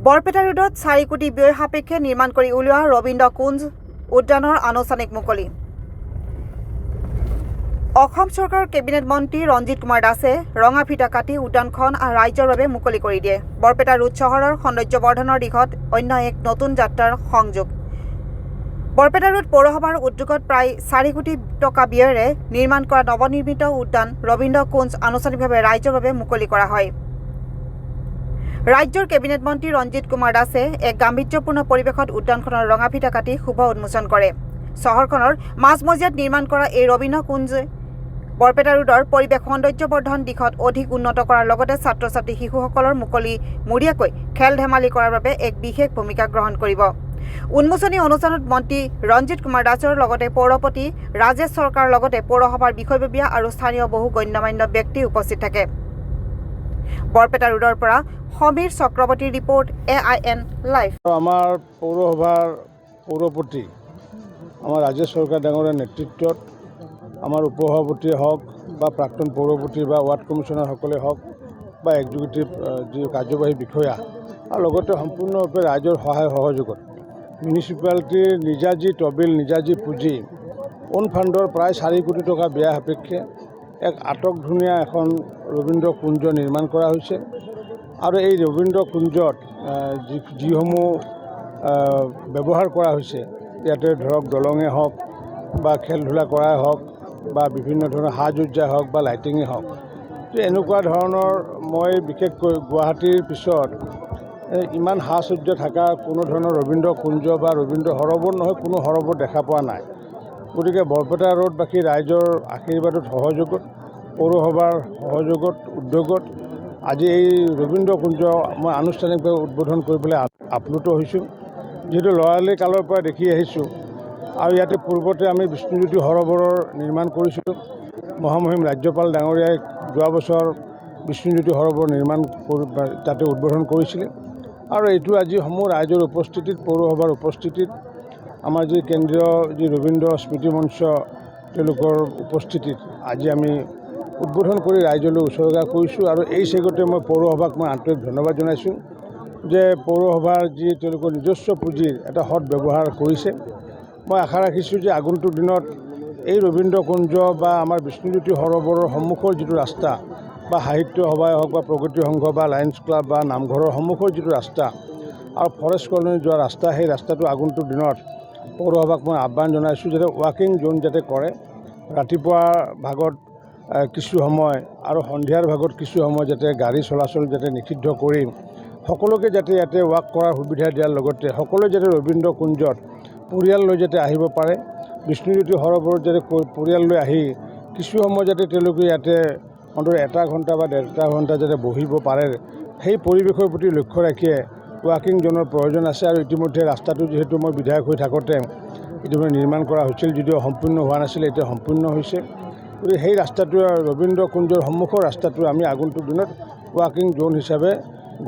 বৰপেটা ৰোডত 4 কোটি ব্যয় সাপেক্ষে নিৰ্মাণ কৰি উলিওৱা ৰবীন্দ্ৰ কুঞ্জ উদ্যানৰ আনুষ্ঠানিক মুকলি। অসম চৰকাৰৰ কেবিনেট মন্ত্ৰী ৰঞ্জিত কুমাৰ দাসে ৰঙা ফিটা কাটি উদ্যানখন ৰাইজৰ বাবে মুকলি কৰি দিয়ে। বৰপেটা ৰোড চহৰৰ সৌন্দৰ্য বৰ্ধনৰ দিশত অন্য এক নতুন যাত্ৰাৰ সংযোগ। বৰপেটা ৰোড পৌৰসভাৰ উদ্যোগত প্ৰায় 4 কোটি টকা ব্যয়েৰে নিৰ্মাণ কৰা নৱনিৰ্মিত উদ্যান ৰবীন্দ্ৰ কুঞ্জ আনুষ্ঠানিকভাৱে ৰাইজৰ বাবে মুকলি কৰা হয়। ৰাজ্যৰ কেবিনেট মন্ত্ৰী ৰঞ্জিত কুমাৰ দাসে এক গাম্ভীৰ্যপূৰ্ণ পৰিৱেশত উদ্যানখনৰ ৰঙা ফিটা কাটি শুভ উন্মোচন কৰে। চহৰখনৰ মাজমজিয়াত নিৰ্মাণ কৰা এই ৰবীন্দ্ৰ কুঞ্জে বৰপেটা ৰোডৰ পৰিৱেশ সৌন্দৰ্যবৰ্ধন দিশত অধিক উন্নত কৰাৰ লগতে ছাত্ৰ-ছাত্ৰী শিশুসকলৰ মুকলি মুৰীয়াকৈ খেল ধেমালি কৰাৰ বাবে এক বিশেষ ভূমিকা গ্ৰহণ কৰিব। উন্মোচনী অনুষ্ঠানত মন্ত্ৰী ৰঞ্জিত কুমাৰ দাসৰ লগতে পৌৰপতি ৰাজেশ চৰকাৰৰ লগতে পৌৰসভাৰ বিষয়ববীয়া আৰু স্থানীয় বহু গণ্যমান্য ব্যক্তি উপস্থিত থাকে। বৰপেটা ৰোডৰ পৰা সমীৰ চক্ৰৱৰ্তীৰ ৰিপৰ্ট AIN লাইভ। আমাৰ পৌৰসভাৰ পৌৰপতি আমাৰ ৰাজেশ চৰকাৰ ডাঙৰীয়াৰ নেতৃত্বত আমাৰ উপসভাপতিয়ে হওক বা প্ৰাক্তন পৌৰপতি বা ৱাৰ্ড কমিশ্যনাৰসকলে হওক বা এক্সিকিউটিভ যি কাৰ্যবাহী বিষয়া আৰু লগতে সম্পূৰ্ণৰূপে ৰাইজৰ সহায় সহযোগত মিউনিচিপালিটিৰ নিজাজী তহবিল নিজাজী পুঁজি অন ফাণ্ডৰ প্ৰায় 4 কোটি টকা ব্যয় সাপেক্ষে এক আটক ধুনীয়া এখন ৰবীন্দ্ৰ কুঞ্জ নিৰ্মাণ কৰা হৈছে। আৰু এই ৰবীন্দ্ৰ কুঞ্জত যিসমূহ ব্যৱহাৰ কৰা হৈছে ইয়াতে ধৰক দলঙে হওক বা খেল ধূলা কৰাই হওক বা বিভিন্ন ধৰণৰ সাজ-সজ্জাই হওক বা লাইটিঙে হওক, এনেকুৱা ধৰণৰ মই বিশেষকৈ গুৱাহাটীৰ পিছত ইমান সাজ-সজ্জা থকা কোনো ধৰণৰ ৰবীন্দ্ৰ কুঞ্জ বা ৰবীন্দ্ৰ সৰোবৰ নহয় কোনো সৰোবৰ দেখা পোৱা নাই। গতিকে বৰপেটা ৰোডবাসী ৰাইজৰ আশীৰ্বাদত সহযোগত পৌৰসভাৰ সহযোগত উদ্যোগত আজি এই ৰবীন্দ্ৰ কুঞ্জ মই আনুষ্ঠানিকভাৱে উদ্বোধন কৰিবলৈ আপ্লুত হৈছোঁ। যিহেতু লৰালি কালৰ পৰা দেখি আহিছোঁ আৰু ইয়াতে পূৰ্বতে আমি বিষ্ণুজ্যোতি সৰোবৰৰ নিৰ্মাণ কৰিছিলোঁ। মহামহিম ৰাজ্যপাল ডাঙৰীয়াই যোৱা বছৰ বিষ্ণুজ্যোতি সৰোবৰ নিৰ্মাণ তাতে উদ্বোধন কৰিছিলে। আৰু এইটো আজি সমূহ ৰাইজৰ উপস্থিতিত পৌৰসভাৰ উপস্থিতিত আমাৰ যি কেন্দ্ৰীয় যি ৰবীন্দ্ৰ স্মৃতি মঞ্চ তেওঁলোকৰ উপস্থিতিত আজি আমি উদ্বোধন কৰি ৰাইজলৈ উৎসৰ্গা কৰিছোঁ। আৰু এই চেগতে মই পৌৰসভাক মই আন্তৰিক ধন্যবাদ জনাইছোঁ যে পৌৰসভাৰ যি তেওঁলোকৰ নিজস্ব পুঁজিৰ এটা সৎ ব্যৱহাৰ কৰিছে। মই আশা ৰাখিছোঁ যে আগন্তুক দিনত এই ৰবীন্দ্ৰ কুঞ্জ বা আমাৰ বিষ্ণুজ্যোতি সৰোবৰৰ সন্মুখৰ যিটো ৰাস্তা বা সাহিত্য সভাই হওক বা প্ৰগতি সংঘ বা লায়ন্স ক্লাব বা নামঘৰৰ সন্মুখৰ যিটো ৰাস্তা আৰু ফৰেষ্ট কলনী যোৱা ৰাস্তা, সেই ৰাস্তাটো আগন্তুক দিনত পৌৰসভাক মই আহ্বান জনাইছোঁ যাতে ৱাকিং জোন যাতে কৰে। ৰাতিপুৱাৰ ভাগত কিছু সময় আৰু সন্ধিয়াৰ ভাগত কিছু সময় যাতে গাড়ী চলাচল যাতে নিষিদ্ধ কৰি সকলোকে যাতে ইয়াতে ৱাক কৰাৰ সুবিধা দিয়াৰ লগতে সকলোৱে যাতে ৰবীন্দ্ৰ কুঞ্জত পৰিয়াল লৈ যাতে আহিব পাৰে, বিষ্ণুজ্যোতি সৰোবৰত যাতে পৰিয়াল লৈ আহি কিছু সময় যাতে তেওঁলোকে ইয়াতে অন্তত 1 ঘণ্টা বা 1.5 ঘণ্টা যাতে বহিব পাৰে, সেই পৰিৱেশৰ প্ৰতি লক্ষ্য ৰাখিয়ে ৱাকিং জোনৰ প্ৰয়োজন আছে। আৰু ইতিমধ্যে ৰাস্তাটো যিহেতু মই বিধায়ক হৈ থাকোঁতে ইতিমধ্যে নিৰ্মাণ কৰা হৈছিল, যদিও সম্পূৰ্ণ হোৱা নাছিলে, এতিয়া সম্পূৰ্ণ হৈছে। গতিকে সেই ৰাস্তাটোৱে ৰবীন্দ্ৰ কুঞ্জৰ সন্মুখৰ ৰাস্তাটো আমি আগন্তুক দিনত ৱাকিং জোন হিচাপে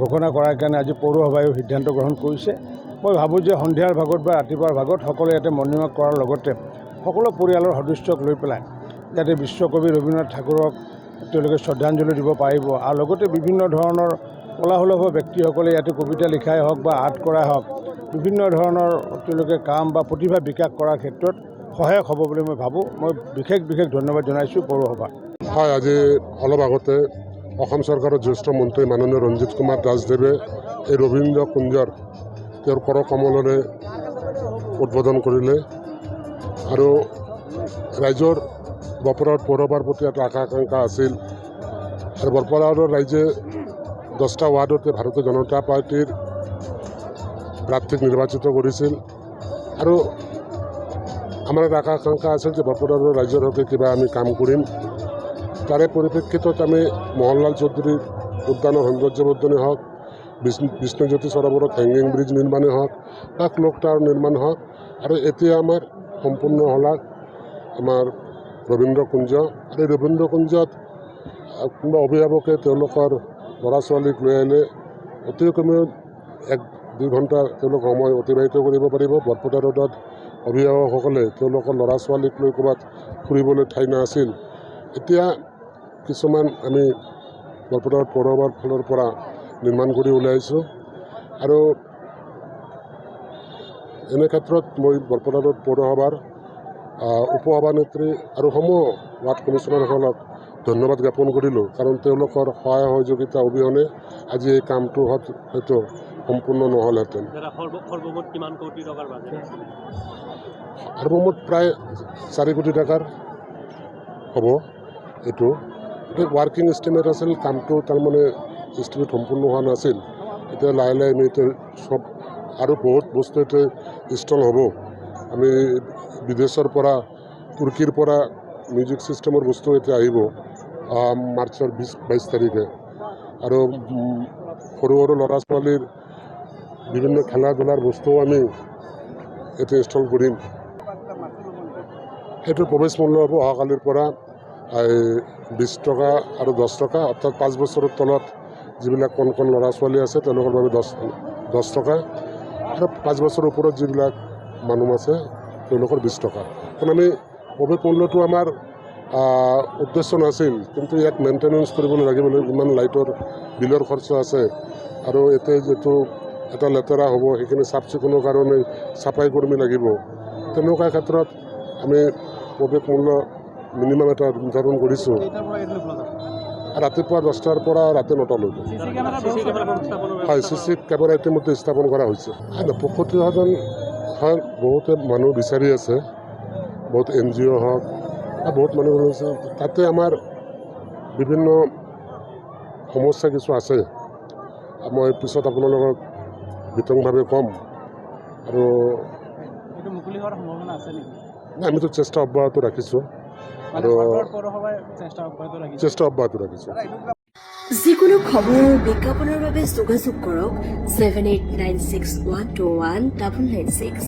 ঘোষণা কৰাৰ কাৰণে আজি পৌৰসভায়ো সিদ্ধান্ত গ্ৰহণ কৰিছে। মই ভাবোঁ যে সন্ধিয়াৰ ভাগত বা ৰাতিপুৱাৰ ভাগত সকলোৱে ইয়াতে মৰ্ণিং ৱাক কৰাৰ লগতে সকলো পৰিয়ালৰ সদস্যক লৈ পেলাই যাতে বিশ্বকবি ৰবীন্দ্ৰনাথ ঠাকুৰক তেওঁলোকে শ্ৰদ্ধাঞ্জলি দিব পাৰিব। আৰু লগতে বিভিন্ন ধৰণৰ কলাসুলভ ব্যক্তিসকলে ইয়াতে কবিতা লিখাই হওক বা আৰ্ট কৰাই হওক বিভিন্ন ধৰণৰ তেওঁলোকে কাম বা প্ৰতিভা বিকাশ কৰাৰ ক্ষেত্ৰত সহায়ক হ'ব বুলি মই ভাবোঁ। মই বিশেষ ধন্যবাদ জনাইছোঁ পৌৰসভাক। হয়, আজি অলপ আগতে অসম চৰকাৰৰ জ্যেষ্ঠ মন্ত্ৰী মাননীয় ৰঞ্জিত কুমাৰ দাসদেৱে এই ৰবীন্দ্ৰ কুঞ্জৰ তেওঁৰ কৰ কমলেৰে উদ্বোধন কৰিলে। আৰু ৰাইজৰ বৰপেটা পৌৰসভাৰ প্ৰতি এটা আশা আকাংক্ষা আছিল। আৰু বৰপেটাৰ ৰাইজে 10টা ৱাৰ্ডতে ভাৰতীয় জনতা পাৰ্টীৰ প্ৰাৰ্থীক নিৰ্বাচিত কৰিছিল। আৰু আমাৰ এটা আশা আকাংক্ষা আছিল যে বৰপেটাৰ ৰাইজৰ হকে কিবা আমি কাম কৰিম। তাৰে পৰিপ্ৰেক্ষিতত আমি মোহনলাল চৌধুৰীৰ উদ্যানৰ সৌন্দৰ্যবৰ্ধনে হওক, বিষ্ণুজ্যোতি সৰোবৰত হেংগিং ব্ৰিজ নিৰ্মাণে হওক বা ক্লক টাৱাৰ নিৰ্মাণ হওক, আৰু এতিয়া আমাৰ সম্পূৰ্ণ হ'ল আমাৰ ৰবীন্দ্ৰ কুঞ্জ। আৰু এই ৰবীন্দ্ৰ কুঞ্জত কোনোবা অভিভাৱকে তেওঁলোকৰ ল'ৰা ছোৱালীক লৈ আহিলে অতি কমেও 1-2 ঘণ্টা তেওঁলোক সময় অতিবাহিত কৰিব পাৰিব। বৰপেটা ৰোডত অভিভাৱকসকলে তেওঁলোকৰ ল'ৰা ছোৱালীক লৈ ক'ৰবাত ফুৰিবলৈ ঠাই নাছিল। এতিয়া কিছুমান আমি বৰপেটা পৌৰসভাৰ ফালৰ পৰা নিৰ্মাণ কৰি ওলাইছোঁ। আৰু এনে ক্ষেত্ৰত মই বৰপেটা পৌৰসভাৰ উপসভানেত্ৰী আৰু সমূহ ৱাৰ্ড কমিশ্যনাৰসকলক ধন্যবাদ জ্ঞাপন কৰিলোঁ, কাৰণ তেওঁলোকৰ সহায় সহযোগিতা অবিহনে আজি এই কামটো হয়তো সম্পূৰ্ণ নহ'লহেঁতেন। সৰ্বমুঠ কিমান কোটি টকাৰ বাজেট আছিলে? সৰ্বমুঠ প্ৰায় 4 কোটি টকাৰ হ'ব এইটো। এতিয়া ৱাৰ্কিং এষ্টিমেট আছিল, কামটো তাৰমানে এষ্টিমেট সম্পূৰ্ণ হোৱা নাছিল। এতিয়া লাহে লাহে আমি এতিয়া চব আৰু বহুত বস্তু এতিয়া ইনষ্টল হ'ব। আমি বিদেশৰ পৰা তুৰ্কীৰ পৰা মিউজিক ছিষ্টেমৰ বস্তু এতিয়া আহিব মাৰ্চৰ 22 তাৰিখে। আৰু সৰু সৰু ল'ৰা ছোৱালীৰ বিভিন্ন খেলা ধূলাৰ বস্তুও আমি এতিয়া ইনষ্টল কৰিম। সেইটোৰ প্ৰৱেশ মূল্য হ'ব অহাকালিৰ পৰা 20 টকা আৰু 10 টকা, অৰ্থাৎ 5 বছৰৰ তলত যিবিলাক কণ কণ ল'ৰা ছোৱালী আছে তেওঁলোকৰ বাবে 10 টকা, আৰু 5 বছৰৰ ওপৰত যিবিলাক মানুহ আছে তেওঁলোকৰ 20 টকা। কাৰণ আমি প্ৰৱেশ মূল্যটো আমাৰ উদ্দেশ্য নাছিল, কিন্তু ইয়াক মেইনটেনেঞ্চ কৰিবলৈ লাগিবলৈ ইমান লাইটৰ বিলৰ খৰচ আছে, আৰু এতিয়া যিটো এটা লেতেৰা হ'ব সেইখিনি চাফ চিকুণৰ কাৰণে চাফাই কৰ্মী লাগিব। তেনেকুৱা ক্ষেত্ৰত আমি প্ৰৱেশ মূল্য মিনিমাম এটা নিৰ্ধাৰণ কৰিছোঁ। ৰাতিপুৱা 10টাৰ পৰা ৰাতি 9টালৈকে। হয়, CC কেমেৰা ইতিমধ্যে স্থাপন কৰা হৈছে। প্ৰসূতি সদন হয়, বহুতে মানুহ বিচাৰি আছে, বহুত NGO হওক বা বহুত মানুহ আছে। তাতে আমাৰ বিভিন্ন সমস্যা কিছু আছে, মই পিছত আপোনালোকক বিতংভাৱে ক'ম। আৰু মুকলি হোৱাৰ সম্ভাৱনা আছে নেকি? আমিতো চেষ্টা অব্যাহত ৰাখিছোঁ আৰু চেষ্টা অব্যাহত ৰাখিছোঁ। যিকোনো খবৰ আৰু বিজ্ঞাপনৰ বাবে যোগাযোগ কৰক 7896121996।